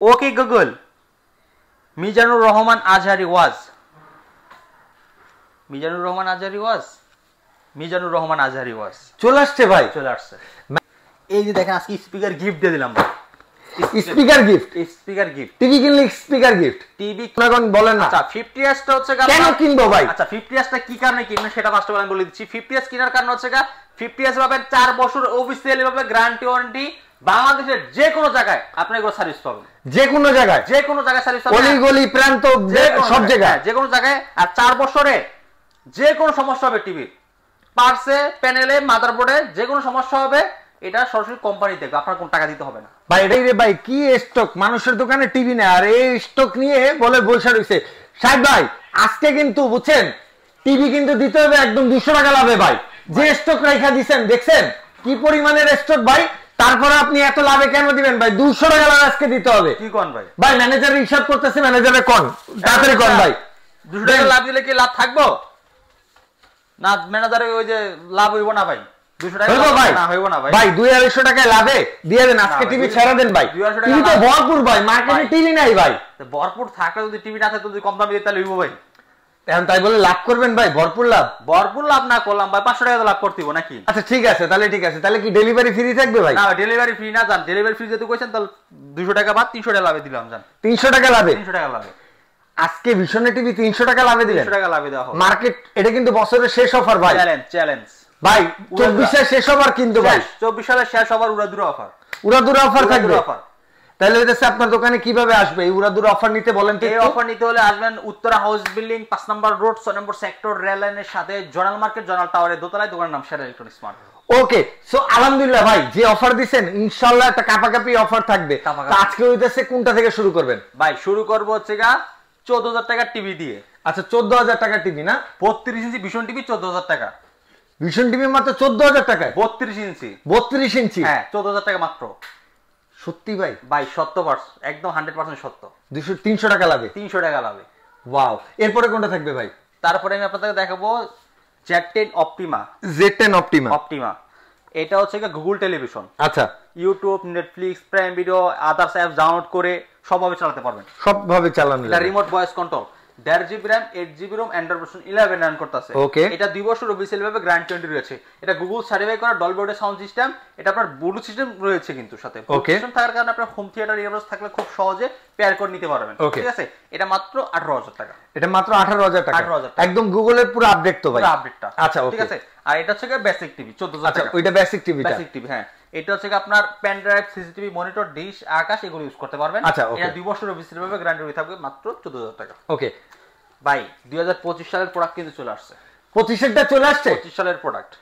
Okay, Google. Mizanur Rahman Azhari was. Mizanur Rahman Azhari was. Mizanur Rahman Azhari was. চলে আসছে ভাই, চলে আসছে। এই যে দেখেন আজকে স্পিকার গিফট দিয়ে দিলাম ভাই। Speaker gift, speaker gift. TV কিনলে স্পিকার গিফট। টিভি কোন বলেন না। আচ্ছা 50s টা হচ্ছে কেন কিনবো ভাই? আচ্ছা 50s টা কি কারণে কিনবেন সেটা ফার্স্ট অফ অল আমি বলে দিচ্ছি। 50s কেনার কারণ হচ্ছে 50s পাবেন 4 বছর অফিশিয়ালি ভাবে গ্যারান্টি ওয়ারেন্টি, বাংলাদেশের যে কোনো জায়গায় আপনি এগুলো সার্ভিস পাবেন, যে কোনো জায়গায় সার্ভিস পাবেন, অলি গলি প্রান্ত সব জায়গায়, যে কোনো জায়গায়। আর 4 বছরে যে কোনো সমস্যা হবে টিভির পার্সে, প্যানেলে, মাদারবোর্ডে যে কোনো সমস্যা হবে এটা সরাসরি কোম্পানি দেখবে, আপনার কোনো টাকা দিতে হবে না ভাই। এটাই রে ভাই, কি স্টক, মানুষের দোকানে টিভি নেই আর এই স্টক নিয়ে বলে বসে রইছে। সাহেব ভাই আজকে কিন্তু বুঝছেন টিভি কিন্তু দিতে হবে একদম 200 টাকা লাভে ভাই। যে স্টক রাখা দিবেন দেখছেন কি পরিমাণের স্টক ভাই, তারপরে আপনি এত লাভে কেন দিবেন ভাই? 200 টাকা লাভ আজকে দিতে হবে। কি কোন ভাই? ভাই ম্যানেজারের হিসাব করতেছে, ম্যানেজারে কোন তাড়াতাড়ি কোন ভাই। 200 টাকা লাভ দিলে কি লাভ থাকবো না? ম্যানেজারে ওই যে লাভ হইব না ভাই, 200 টাকা না হইব না ভাই। ভাই 200 টাকা লাভে দিয়ে দেন, আজকে টিভি ছেড়ে দেন ভাই। টিভি তো ভরপুর ভাই, মার্কেটে টিভি নাই ভাই। ভরপুর থাকলে যদি টিভি না থাকে যদি কম দামে দিতে তাহলে হইব ভাই। এখন তাই বলে লাভ করবেন ভাই? ভরপুর লাভ, ভরপুর লাভ না করলাম ভাই 500 টাকা লাভ করতেইব নাকি? আচ্ছা ঠিক আছে, তাহলে ঠিক আছে। তাহলে কি ডেলিভারি ফ্রি থাকবে ভাই? না ডেলিভারি ফ্রি না, জান ডেলিভারি ফ্রি যেহেতু কইছেন তাহলে 200 টাকা বাদ 300 টাকা লাভে দিলাম জান। 300 টাকা লাভে, 300 টাকা লাভে আজকে ভিশনে টিভি 300 টাকা লাভে দিলেন। 300 টাকা লাভে দেওয়া হবে। মার্কেট এটা কিন্তু বছরের শেষ অফার ভাই। চ্যালেঞ্জ ভাই 24 এর শেষ অফার কিন্তু ভাই, 24 সালের শেষ অফার, উড়াদুরা অফার, উড়াদুরা অফার থাকবে। অফার তাহলে হইতাছে আপনার দোকানে কিভাবে আসবে এই উড়াদুরা অফার নিতে বলেন তো? এই অফার নিতে হলে আসবেন উত্তরা হাউস বিল্ডিং 5 নম্বর রোড 6 নম্বর সেক্টর, রেল লাইনের সাথে জোনাল মার্কেট, জোনাল টাওয়ারের দোতলায় দোকানের নাম সেরা ইলেকট্রনিক্স মার্ট। ওকে, সো আলহামদুলিল্লাহ ভাই, যে অফার দিবেন ইনশাআল্লাহ একটা কাপাকাপি অফার থাকবে। আজকে হইতাছে কোনটা থেকে শুরু করবেন ভাই? শুরু করব হচ্ছে 14000 টাকা টিভি দিয়ে। আচ্ছা 14000 টাকা টিভি না? 32 ইঞ্চি ভিশন টিভি 14000 টাকা। ভিশন টিভি মাত্র 14000 টাকায়? 32 ইঞ্চি, 32 ইঞ্চি, হ্যাঁ 14000 টাকা মাত্র। সত্যি ভাই? ভাই 100% একদম 100% সত্য। 300 টাকা লাভে, 300 টাকা লাভে। ওয়াও। এরপরে কোনটা থাকবে ভাই? তারপরে আমি আপনাদের দেখাবো Z10 Optima. Z10 Optima, Optima এটা হচ্ছে গুগল টেলিভিশন। আচ্ছা, YouTube, Netflix, Prime video, others apps download করে সবভাবে চালাতে পারবেন, সবভাবে চালানো এটা remote voice control. 1.5 GB RAM, 8 GB ROM, Android version 11 run করতেছে। ওকে, এটা 2 বছর অফিশিয়াল ভাবে গ্যারান্টি ওয়ারেন্টি রয়েছে। এটা গুগল সার্টিফাই করা ডলবি অডিও সাউন্ড সিস্টেম। এটা আপনার ব্লুটুথ সিস্টেম রয়েছে কিন্তু সাথে। সিস্টেম থাকার কারণে আপনার হোম থিয়েটার ইয়ারবাডস থাকলে খুব সহজে পেয়ার করে নিতে পারবেন। ঠিক আছে, এটা মাত্র 18000 টাকা। এটা মাত্র 18000 টাকা, একদম গুগলের পুরো আপডেট তো ভাই? পুরো আপডেটটা। আচ্ছা ওকে, ঠিক আছে। আর এটা হচ্ছে বেসিক টিভি 14000 টাকা। আচ্ছা ওইটা বেসিক টিভিটা? বেসিক টিভি, হ্যাঁ। এটা হচ্ছে আপনার pen drive, CCTV, monitor, dish, আকাশ এগুলো ইউজ করতে পারবেন। আচ্ছা ওকে, এটা 2 বছর অফিসিয়াল ভাবে গ্যারান্টি থাকবে, মাত্র 14000 টাকা। ওকে ভাই 2025 সালের প্রোডাক্ট কিন্তু চলে আসছে। 25 এরটা চলে আসছে? 25 সালের প্রোডাক্ট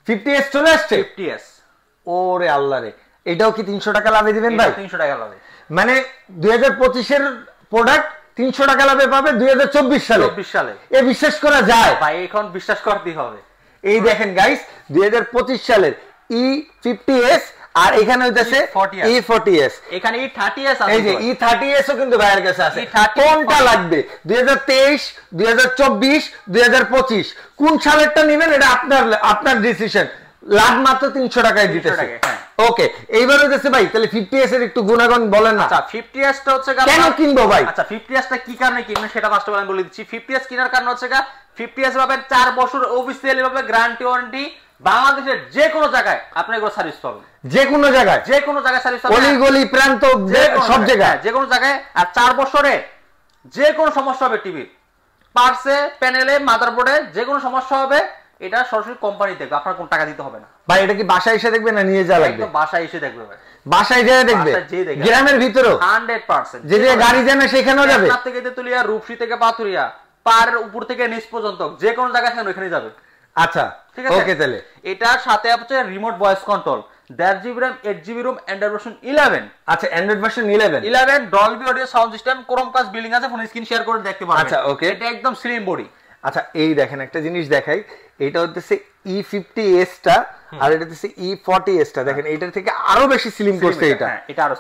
50s চলে আসছে? 50s। ওরে আল্লাহ রে, এটাও কি 300 টাকা লাভে দিবেন ভাই? 300 টাকা লাভে, মানে 2025 এর প্রোডাক্ট 300 টাকা লাভে পাবে 2024 সালে? 24 সালে এ বিশ্বাস করা যায় ভাই? এখন বিশ্বাস করতেই হবে। এই দেখেন গাইস, 2025 সালের E50s আর এখানে হইতাছে E40s, এখানে E30s আছে। এই যে E30s ও কিন্তু বাইরের কাছে আছে। কোনটা লাগবে? 2023, 2024, 2025 কোন সালেরটা নেবেন এটা আপনার ডিসিশন। লাভ মাত্র 300 টাকায় দিতেছে। ওকে, এইবার হইতাছে ভাই তাহলে 50s এর একটু গুণাগুণ বলেন না। আচ্ছা 50s টা হচ্ছে কেন কিনবো ভাই? আচ্ছা 50s টা কি কারণে কিনবেন সেটা ফার্স্ট অফ অল আমি বলে দিচ্ছি। 50s কেনার কারণ হচ্ছে 50s পাবেন 4 বছর অফিশিয়ালি ভাবে গ্যারান্টি ওয়ারেন্টি, বাংলাদেশের যে কোনো জায়গায় আপনি এগুলো সার্ভিস পাবেন, যে কোনো জায়গায় সার্ভিস পাবেন, অলি গলি প্রান্ত সব জায়গায়, যে কোনো জায়গায়। আর 4 বছরে যে কোনো সমস্যা হবে টিভির পার্সে, প্যানেলে, মাদারবোর্ডে যে কোনো সমস্যা হবে এটা সরাসরি কোম্পানি দেখবে, আপনার কোনো টাকা দিতে হবে না ভাই। এটা কি বাসায় এসে দেখবে না নিয়ে যাওয়া লাগবে? একদম বাসায় এসে দেখবে ভাই, বাসায় যেয়ে দেখবে, গ্রামের ভিতরেও 100%। যে যে গাড়ি জানে সেখানেও যাবে, রাত থেকে তেতুলিয়া, রূপসী থেকে পাথুরিয়া, পাহাড়ের উপর থেকে নিচ পর্যন্ত যে কোনো জায়গায় থাকেন ওখানে যাবে। আচ্ছা ঠিক আছে, ওকে। তাহলে এটার সাথে আছে remote voice control, 1.5 GB RAM, 8 GB ROM, Android version 11। আচ্ছা Android version 11 Dolby audio sound system, Chromecast billing আছে, ফোন স্ক্রিন শেয়ার করে দেখতে পারবেন। আচ্ছা ওকে, এটা একদম স্লিম বডি। আচ্ছা এই দেখেন একটা জিনিস দেখাই, এটা হচ্ছে E50s টা আর এটা হচ্ছে E40s টা। দেখেন এটার থেকে আরো বেশি স্লিম করছে এটা,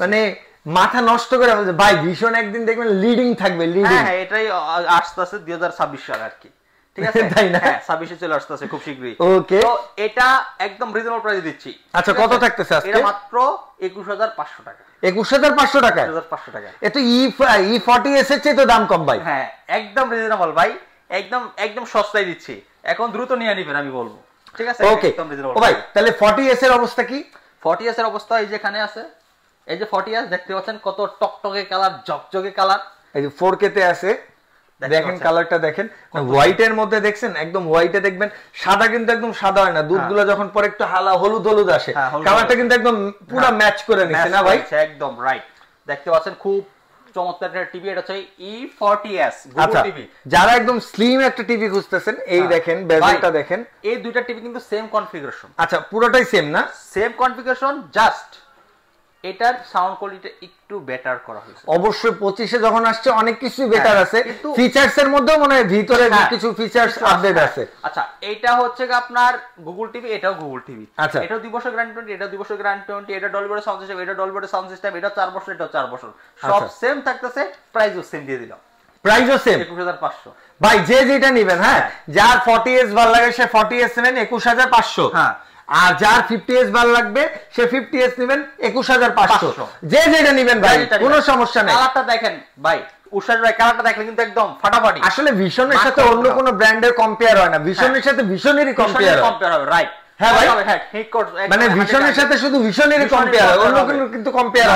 মানে মাথা নষ্ট করে ভাই। ভীষণ একদিন দেখবেন লিডিং থাকবে, লিডিং। হ্যাঁ এটাই আসতেছে 2026 সাল আর কি। ঠিক আছে তাই না? হ্যাঁ 26 চলে আসতেছে খুব শীঘ্রই। ওকে, তো এটা একদম রিজনেবল প্রাইসে দিচ্ছি। আচ্ছা কত থাকতেছে আজকে? এটা মাত্র 21500 টাকা। 21500 টাকা? 21500 টাকা। এ তো E40s এর চেয়ে তো দাম কম ভাই। হ্যাঁ একদম রিজনেবল ভাই, একদম একদম সস্তায় দিচ্ছি, এখন দ্রুত নিয়ে নিবেন আমি বলবো, ঠিক আছে? ওকে একদম রিজনেবল। ও ভাই তাহলে 40s এর অবস্থা কি? 40s এর অবস্থা এই যে এখানে আছে, এই যে 40s দেখতে পাচ্ছেন কত টকটকে কালার, ঝকঝকে কালার, এই যে 4K তে আছে, দেখেন কালারটা দেখেন, হোয়াইট এর মধ্যে দেখছেন, একদম হোয়াইটে দেখবেন, সাদা কিন্তু একদম সাদা হয় না, দুধগুলো যখন পরে একটু হালা হলুদ হলুদ আসে, কালারটা কিন্তু একদম পুরো ম্যাচ করে নিচ্ছে না ভাই? একদম রাইট, দেখতে পাচ্ছেন খুব চমৎকার একটা টিভি, এটা হচ্ছে E40s গুগল টিভি। যারা একদম স্লিম একটা টিভি খুঁজতেছেন, এই দেখেন বেজেলটা দেখেন, এই দুইটা টিভি কিন্তু সেম কনফিগারেশন। আচ্ছা পুরোটাই সেম না? সেম কনফিগারেশন, জাস্ট এটার সাউন্ড কোয়ালিটি একটু বেটার করা হয়েছে। অবশ্যই 25 এ যখন আসছে অনেক কিছু বেটার আছে, ফিচারস এর মধ্যেও মনে হয় ভিতরে কিছু ফিচারস আপডেট আছে। আচ্ছা এটা হচ্ছে আপনার গুগল টিভি, এটাও গুগল টিভি। আচ্ছা এটাও 2 বছর গ্যারান্টি, এটা 2 বছর গ্যারান্টি, এটা ডলবি সাউন্ড সিস্টেম, এটা ডলবি সাউন্ড সিস্টেম, এটা 4 বছর, এটা 4 বছর, সব সেম থাকতেছে, প্রাইসও সেম দিয়ে দিলাম। প্রাইসও সেম 21500 ভাই, যে যেটা নেবেন, হ্যাঁ যার 40s ভালো লাগে সে 40s নেবেন 21500, হ্যাঁ আর যার 50s ভালো লাগবে সে 50s নেবেন 21500, যে যেটা নেবেন ভাই কোনো সমস্যা নেই। কালারটা দেখেন ভাই, উষার ভাই কালারটা দেখলে কিন্তু একদম ফাটাফাটি। আসলে ভিশনের সাথে অন্য কোন ব্র্যান্ডের কম্পেয়ার হয় না, ভিশনের সাথে ভিশনেরই কম্পেয়ার হবে, রাইট? হ্যাঁ ভাই, হ্যাঁ ঠিক করছো, মানে ভিশনের সাথে শুধু ভিশনেরই কম্পেয়ার হয়, অন্য কোনো কিন্তু কম্পেয়ার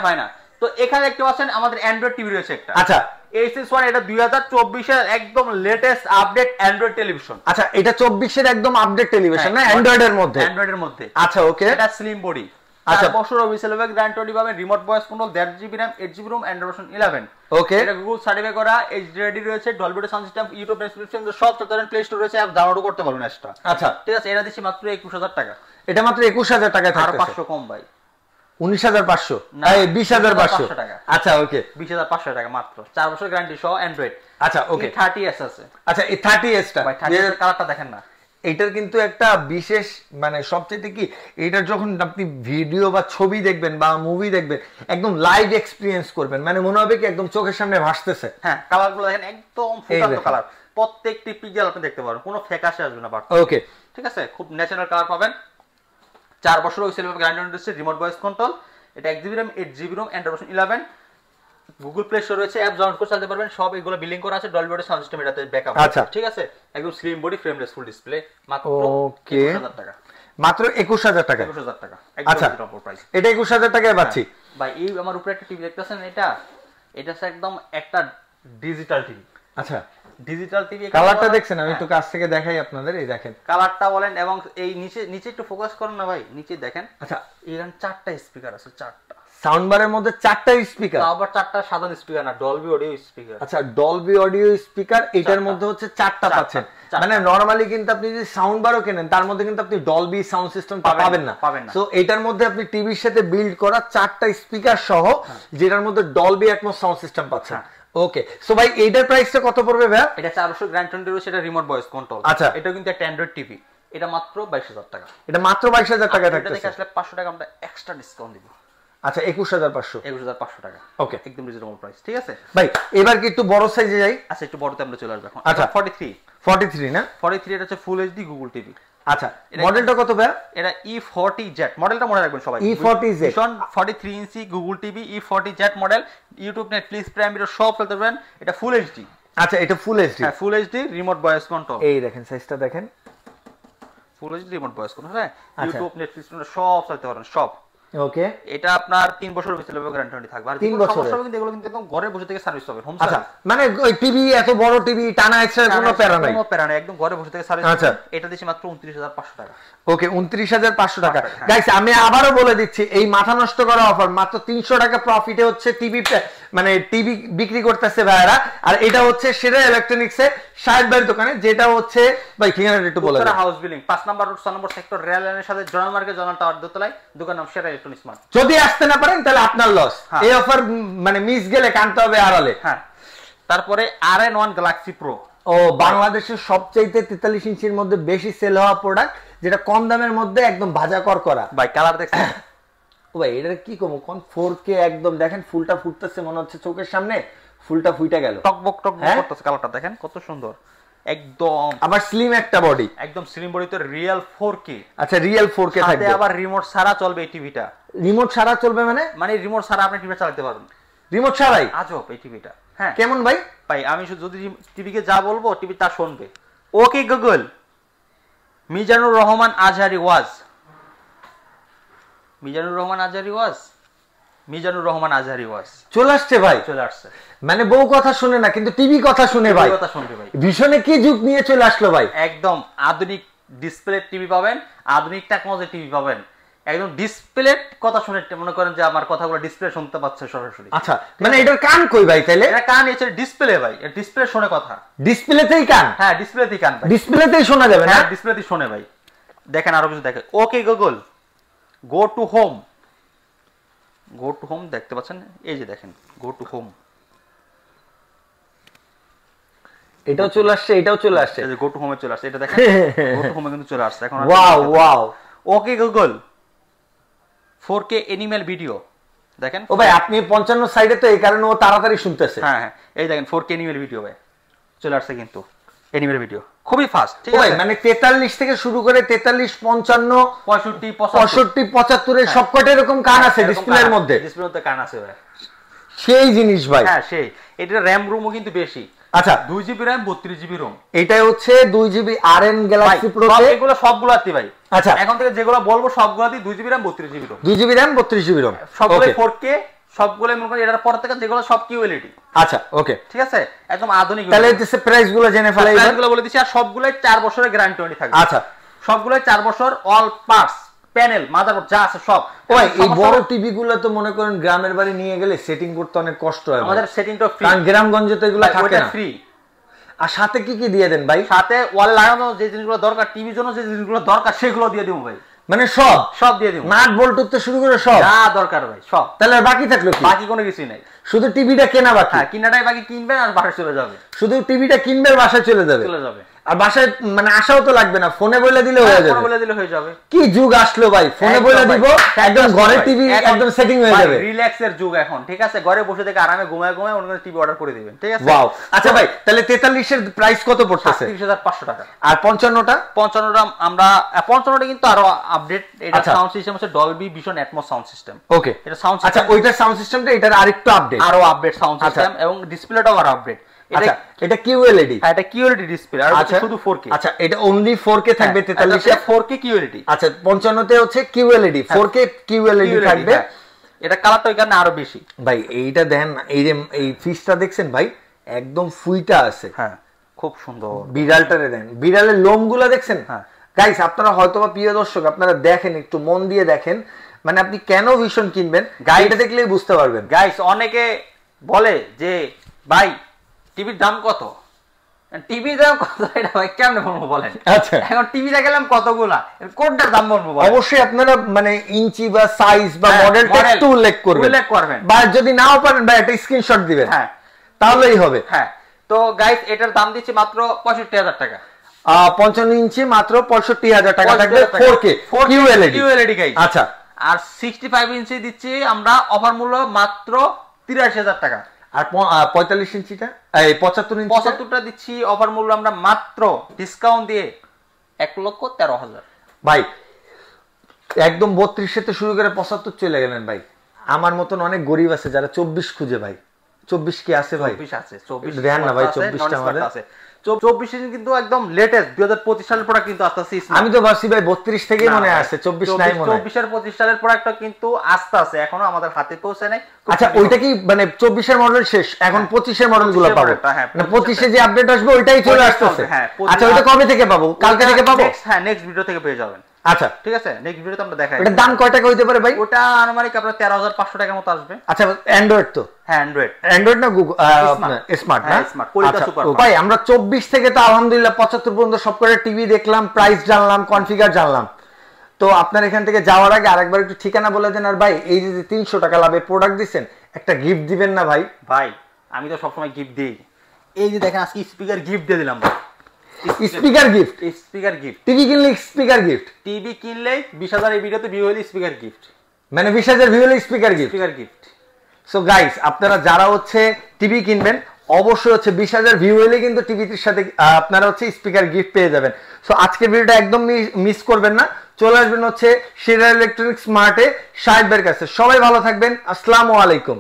হয় না। তো এখানে দেখতে পাচ্ছেন আমাদের অ্যান্ড্রয়েড টিভি রয়েছে একটা। আচ্ছা Asus One, এটা 2024 এর একদম লেটেস্ট আপডেট অ্যান্ড্রয়েড টেলিভিশন। আচ্ছা এটা 24 এর একদম আপডেট টেলিভিশন না, অ্যান্ড্রয়েড এর মধ্যে? অ্যান্ড্রয়েড এর মধ্যে। আচ্ছা ওকে, এটা স্লিম বডি, আচ্ছা বছর অফিসিয়াল গ্যারান্টি পাবেন, remote voice control, 1.5 GB RAM, 8 GB ROM, Android version 11। ওকে, এটা গুগল সার্টিফাই করা, এইচডি রেডি রয়েছে, Dolby sound system, YouTube subscription সব চলতে, প্লে স্টোর রয়েছে, অ্যাপ ডাউনলোড করতে পারবেন এক্সট্রা। আচ্ছা ঠিক আছে, এটা দিচ্ছি মাত্র 21000 টাকা। এটা মাত্র 21000 টাকায় থাকছে, আর 500 কম ভাই, 19500 এই 20500 টাকা। আচ্ছা ওকে 20500 টাকা মাত্র, 4 বছর গ্যারান্টি সহ অ্যান্ড্রয়েড। আচ্ছা ওকে, 30s আছে। আচ্ছা এই 30s টা ভাই 30s কালারটা দেখেন না, এটার কিন্তু একটা বিশেষ মানে সবচেয়ে কি, এটার যখন আপনি ভিডিও বা ছবি দেখবেন বা মুভি দেখবেন, একদম লাইভ এক্সপেরিয়েন্স করবেন, মানে মনে হবে কি একদম চোখের সামনে ভাসতেছে। হ্যাঁ কালারগুলো দেখেন একদম ফুটান্ত কালার, প্রত্যেকটি পিক্সেল আপনি দেখতে পারবেন, কোনো ফ্যাকাশে আসবে না। ওকে ঠিক আছে, খুব ন্যাচারাল কালার পাবেন, 4 বছর ওই সেলফ গ্যারান্টি রয়েছে, রিমোট ভয়েস কন্ট্রোল, এটা 1 GB RAM, 8 GB ROM, Android version 11, Google play store রয়েছে, অ্যাপ ডাউনলোড করে চালাতে পারবেন, সব এগুলো বিলিং করা আছে, ডলবি সাউন্ড সিস্টেম এটাতে ব্যাকআপ। আচ্ছা ঠিক আছে, একদম slim body, frameless full display, মাত্র 21000 টাকা। মাত্র 21000 টাকা? 21000 টাকা আচ্ছা একদম প্রাইস, এটা 21000 টাকায় পাচ্ছি ভাই। এই আমার উপরে একটা টিভি দেখতেছেন, এটা একদম একটা ডিজিটাল টিভি। আচ্ছা ডিজিটাল টিভি, কালারটা দেখছেন? আমি একটু কাছ থেকে দেখাই আপনাদের, এই দেখেন কালারটা বলেন, এবং এই নিচে নিচে একটু ফোকাস করুন না ভাই, নিচে দেখেন। আচ্ছা এখানে 4টা স্পিকার আছে, 4টা সাউন্ড বারের মধ্যে 4টা স্পিকার, আবার 4টা সাধারণ স্পিকার না, ডলবি অডিও স্পিকার। আচ্ছা ডলবি অডিও স্পিকার, এটার মধ্যে হচ্ছে 4টা পাচ্ছেন। মানে নরমালি কিন্তু আপনি যদি সাউন্ড বারও কেনেন, তার মধ্যে কিন্তু আপনি ডলবি সাউন্ড সিস্টেম পাবেন না। সো এটার মধ্যে আপনি টিভির সাথে বিল্ড করা 4টা স্পিকার সহ, যেটার মধ্যে ডলবি অ্যাটমস সাউন্ড সিস্টেম পাচ্ছেন। ওকে, সো ভাই এইটার প্রাইসটা কত পড়বে ভাই? এটা 4 বছর গ্যারান্টি রয়েছে, এটা রিমোট ভয়েস কন্ট্রোল। আচ্ছা এটা কিন্তু একটা অ্যান্ড্রয়েড টিভি, এটা মাত্র 22000 টাকা। এটা মাত্র 22000 টাকা থাকতেছে। এটা দেখে আসলে 500 টাকা আমরা এক্সট্রা ডিসকাউন্ট দিব। আচ্ছা 21500, 21500 টাকা। ওকে একদম রিজনেবল প্রাইস। ঠিক আছে ভাই, এবার কি একটু বড় সাইজে যাই? আচ্ছা একটু বড়তে আমরা চলে আসব এখন। আচ্ছা 43 না? 43 এটা হচ্ছে ফুল এইচডি গুগল টিভি। আচ্ছা মডেলটা কত ভাই? এটা E40Z মডেলটা মনে রাখবেন সবাই, E40Z 43 inch Google TV, E40Z model, YouTube, Netflix, Prime Video সব চলতে পারবেন। এটা ফুল এইচডি। আচ্ছা এটা ফুল এইচডি? হ্যাঁ full HD, remote voice control. এই দেখেন সাইজটা দেখেন, full HD remote voice control. হ্যাঁ ইউটিউব, নেটফ্লিক্স সব চলতে পারেন সব। ওকে, এটা আপনার 3 বছর ভিতরে গ্যারান্টি থাকবে, আর 3 বছর কিন্তু এগুলো কিন্তু একদম ঘরে বসে থেকে সার্ভিস পাবেন, হোম আচ্ছা সার্ভিস। মানে ওই টিভি এত বড় টিভি টানা এক্সট্রা কোনো প্যারা নাই? কোনো প্যারা নাই, একদম ঘরে বসে থেকে সার্ভিস। আচ্ছা এটা দিছি মাত্র 29500 টাকা। ওকে 29500 টাকা। গাইস আমি আবারো বলে দিচ্ছি, এই মাথা নষ্ট করা অফার মাত্র 300 টাকা প্রফিটে হচ্ছে টিভি, মানে টিভি বিক্রি করতেছে ভাইরা। আর এটা হচ্ছে সেরা ইলেকট্রনিক্স এর শাহেদ ভাইয়ের দোকানে, যেটা হচ্ছে ভাই ঠিকানাটা একটু বলে দেন। হাউস বিল্ডিং 5 নাম্বার রোড 6 নম্বর সেক্টর, রেল লাইনের সাথে জনাল মার্কেট, জনাল টাওয়ার দোতলায়, দোকান নাম সেরা ইলেকট্রনিক্স মার্ট। যদি আসতে না পারেন তাহলে আপনার লস, এই অফার মানে মিস গেলে কানতে হবে আড়ালে। হ্যাঁ তারপরে RN1 গ্যালাক্সি প্রো, ও বাংলাদেশের সবচাইতে 43 ইঞ্চির মধ্যে বেশি সেল হওয়া প্রোডাক্ট, যেটা কম দামের মধ্যে একদম ভাজাকর করা। ভাই কালার দেখছেন? ও ভাই এটা কি কম, কোন 4K একদম দেখেন, ফুলটা ফুটতেছে মনে হচ্ছে চোখের সামনে, ফুলটা ফুইটা গেল, টকবক টকবক করতেছে, কালারটা দেখেন কত সুন্দর, একদম আবার স্লিম একটা বডি, একদম স্লিম বডি, তো রিয়েল 4K। আচ্ছা রিয়েল 4K থাকবে, আবার রিমোট ছাড়া চলবে এই টিভিটা। রিমোট ছাড়া চলবে মানে রিমোট ছাড়া আপনি টিভি চালাতে পারবেন, রিমোট ছাড়াই। আজব এই টিভিটা। হ্যাঁ কেমন ভাই? ভাই আমি যদি টিভিকে যা বলবো টিভি তা শুনবে। ওকে গুগল, মিজানুর রহমান আজহারি ওয়াজ, মিজানুর রহমান আজহারি ওয়াজ, মিজানুর রহমান আজহারি ওয়াজ চলে আসছে ভাই, চলে আসছে। মানে বউ কথা শুনে না কিন্তু টিভি কথা শুনে ভাই, কথা শুনবে ভাই। ভীষণে কি যুগ নিয়ে চলে আসলো ভাই। একদম আধুনিক ডিসপ্লে টিভি পাবেন, আধুনিক টেকনোলজি টিভি পাবেন, একদম ডিসপ্লে কথা শুনে মনে করেন যে আমার কথাগুলো ডিসপ্লে শুনতে পাচ্ছে সরাসরি। আচ্ছা মানে এটার কান কই ভাই তাইলে? এটা কান এসে ডিসপ্লে ভাই, এটা ডিসপ্লে শুনে কথা। ডিসপ্লেতেই কান? হ্যাঁ ডিসপ্লেতেই কান ভাই, ডিসপ্লেতেই শোনা যাবে না? হ্যাঁ ডিসপ্লেতেই শুনে ভাই। দেখেন আরো কিছু দেখেন। Okay Google, go to home, go to home দেখতে পাচ্ছেন, এই যে দেখেন গো টু হোম, এটাও চলে আসছে, এটাও চলে আসছে, এই যে গো টু হোমে চলে আসছে, এটা দেখেন গো টু হোমে কিন্তু চলে আসছে এখন। Wow wow. Okay Google 4K animal video দেখেন। ও ভাই আপনি 55 সাইডে তো এই কারণে ও তাড়াতাড়ি শুনতেছে। হ্যাঁ হ্যাঁ এই দেখেন 4K অ্যানিমেল ভিডিও ভাই চলে আসছে কিন্তু, অ্যানিমেল ভিডিও খুবই ফাস্ট। ঠিক আছে মানে 43 থেকে শুরু করে 43 55 65 65 75 এর সবকটা এরকম কান আছে ডিসপ্লের মধ্যে, ডিসপ্লের মধ্যে কান আছে ভাই, সেই জিনিস ভাই। হ্যাঁ সেই, এটা র‍্যাম রুমও কিন্তু বেশি। আচ্ছা 2GB র‍্যাম 32GB রোম, এটাই হচ্ছে 2GB RN গ্যালাক্সি প্রো তে। এগুলো সবগুলোতে ভাই, আচ্ছা এখন থেকে যেগুলো বলবো সবগুলোতেই 2GB RAM 32GB Rome, 2GB RAM 32GB Rome, সবগুলো 4K, সবগুলো মনে করেন এটার পর থেকে যেগুলো সব QLED। আচ্ছা ওকে ঠিক আছে একদম আধুনিক। তাহলে এর প্রাইস গুলো জেনে ফেলাই, প্রাইস গুলো বলে দিছি। আর সবগুলাই 4 বছরের গ্যারান্টি থাকবে। আচ্ছা সবগুলাই 4 বছর, অল পার্টস প্যানেল মাদারবোর্ড যা আছে সব। ওই এই বড় টিভি গুলো তো মনে করেন গ্রামের বাড়ি নিয়ে গেলে সেটিং করতে অনেক কষ্ট হয়, আমাদের সেটিংটা ফ্রি, কারণ গ্রামগঞ্জে তো এগুলো থাকে না। ফ্রি। আর সাথে কি কি দিয়ে দেন ভাই? সাথে ওয়াল লাগানো যে জিনিসগুলো দরকার, টিভির জন্য যে জিনিসগুলো দরকার সেগুলো দিয়ে দেবো ভাই, মানে সব সব দিয়ে দেবো, নাট বল্টু থেকে শুরু করে সব যা দরকার ভাই সব। তাহলে আর বাকি থাকলো কি? বাকি কোনো কিছুই নাই, শুধু টিভিটা কেনা বাকি। হ্যাঁ কিনাটাই বাকি, কিনবেন আর বাসায় চলে যাবে, শুধু টিভিটা কিনবে আর বাসায় চলে যাবে, চলে যাবে। আর বাসায় মানে আসাও তো লাগবে না, ফোনে বলে দিলে হয়ে যাবে, ফোনে বলে দিলে হয়ে যাবে। কি যুগ আসলো ভাই, ফোনে বলে দিব একদম ঘরে টিভি একদম সেটিং হয়ে যাবে। রিল্যাক্স এর যুগ এখন। ঠিক আছে ঘরে বসে থেকে আরামে ঘুমায় ঘুমায় অন্য টিভি অর্ডার করে দিবেন। ঠিক আছে ওয়াও। আচ্ছা ভাই তাহলে 43 এর প্রাইস কত পড়তেছে? 37500 টাকা। আর 55টা? 55টা আমরা 55টা কিন্তু আরো আপডেট, এটা সাউন্ড সিস্টেম হচ্ছে Dolby Vision Atmos sound system. Okay এটা সাউন্ড আচ্ছা ওইটার সাউন্ড সিস্টেমটা এটার আরেকটু আপডেট, আরো আপডেট সাউন্ড সিস্টেম এবং ডিসপ্লেটাও আরো আপডেট। আচ্ছা এটা QLED? হ্যাঁ এটা QLED ডিসপ্লে, আর এটা শুধু 4K। আচ্ছা এটা অনলি 4K থাকবে 43 এ? 4K QLED। আচ্ছা 55 তে হচ্ছে QLED, 4K QLED থাকবে। এটা কালারটা ওই কারণে আরো বেশি ভাই এইটা দেখেন, এই যে এই ফিশটা দেখছেন ভাই একদম ফুইটা আছে, হ্যাঁ খুব সুন্দর। বিড়ালটারে দেন, বিড়ালের লোমগুলো দেখছেন? হ্যাঁ গাইস আপনারা হয়তোবা প্রিয় দর্শক আপনারা দেখেন, একটু মন দিয়ে দেখেন, মানে আপনি কেন ভিশন কিনবেন গাইটা দেখলেই বুঝতে পারবেন। গাইস অনেকে বলে যে ভাই টিভির দাম কত, টিভির দাম কত, এটা ভাই কেমনে বলবো বলেন? আচ্ছা এখন টিভি দেখালাম কতগুলা, কোনটার দাম বলবো? অবশ্যই আপনারা মানে ইঞ্চি বা সাইজ বা মডেলটা একটু উল্লেখ করবেন, বা যদি নাও পারেন ভাই একটা স্ক্রিনশট দিবেন, হ্যাঁ তাহলেই হবে। হ্যাঁ তো গাইস এটার দাম দিচ্ছি মাত্র 65000 টাকা। 55 ইঞ্চি মাত্র 65000 টাকা থাকবে, 4K QLED গাইস। আচ্ছা আর 65 ইঞ্চি দিচ্ছি আমরা অফার মূল্য মাত্র 83000 টাকা। আর 45 ইঞ্চিটা এই 75 ইঞ্চি 75টা দিচ্ছি অফার মূল্য আমরা মাত্র ডিসকাউন্ট দিয়ে 1,13,000। ভাই একদম 32 থেকে শুরু করে 75 চলে গেলেন ভাই। আমার মতন অনেক গরিব আছে যারা 24 খুঁজে ভাই। 24 কি আছে ভাই? 24 আছে, 24 দেন না ভাই 24টা আমাদের আছে। 24 কিন্তু একদম লেটেস্ট 2025 সালের প্রোডাক্ট কিন্তু আস্তে আস্তে, আমি তো ভাবছি ভাই 32 থেকেই মনে আছে, 24 নাই মনে হয়। 24 এর 25 সালের প্রোডাক্টটা কিন্তু আস্তে আস্তে এখনো আমাদের হাতে পৌঁছে নাই। আচ্ছা ওইটা কি মানে 24 এর মডেল শেষ, এখন 25 এর মডেলগুলো পাবো? মানে 25 এ যে আপডেট আসবে ওইটাই চলে আসছে। আচ্ছা ওইটা কবে থেকে পাবো? কালকে থেকে পাবো? হ্যাঁ নেক্সট ভিডিও থেকে পেয়ে যাবেন। আচ্ছা ঠিক আছে নেক্সট ভিডিওতে আমরা দেখাই। এটার দাম কয় টাকা হইতে পারে ভাই? ওটা আনুমানিক আপনার 13500 টাকার মতো আসবে। আচ্ছা অ্যান্ড্রয়েড তো? হ্যাঁ অ্যান্ড্রয়েড না গুগল স্মার্ট না? Smart quality super. ভাই আমরা 24 থেকে তো আলহামদুলিল্লাহ 75 পর্যন্ত সবকটা টিভি দেখলাম, প্রাইস জানলাম, কনফিগার জানলাম। তো আপনার এখান থেকে যাওয়ার আগে আরেকবার একটু ঠিকানা বলে দেন। আর ভাই এই যে 300 টাকা লাভে প্রোডাক্ট দিবেন, একটা গিফট দিবেন না ভাই? ভাই আমি তো সবসময় গিফট দিই। এই যে দেখেন আজকে স্পিকার গিফট দিয়ে দিলাম ভাই। Speaker gift? Speaker gift. TV কিনলে স্পিকার গিফট? টিভি কিনলে 20000 এই ভিডিওতে ভিউ হলে স্পিকার গিফট, মানে 20000 ভিউ হলে speaker gift. Speaker gift. So guys আপনারা যারা হচ্ছে টিভি কিনবেন অবশ্যই হচ্ছে 20,000 ভিউ হলে কিন্তু টিভিটির সাথে আপনারা হচ্ছে স্পিকার গিফট পেয়ে যাবেন। সো আজকের ভিডিওটা একদম মিস করবেন না, চলে আসবেন হচ্ছে সেরা ইলেকট্রনিক্স মার্টে শাহিদ ভাইয়ের কাছে। সবাই ভালো থাকবেন, আসসালামু আলাইকুম।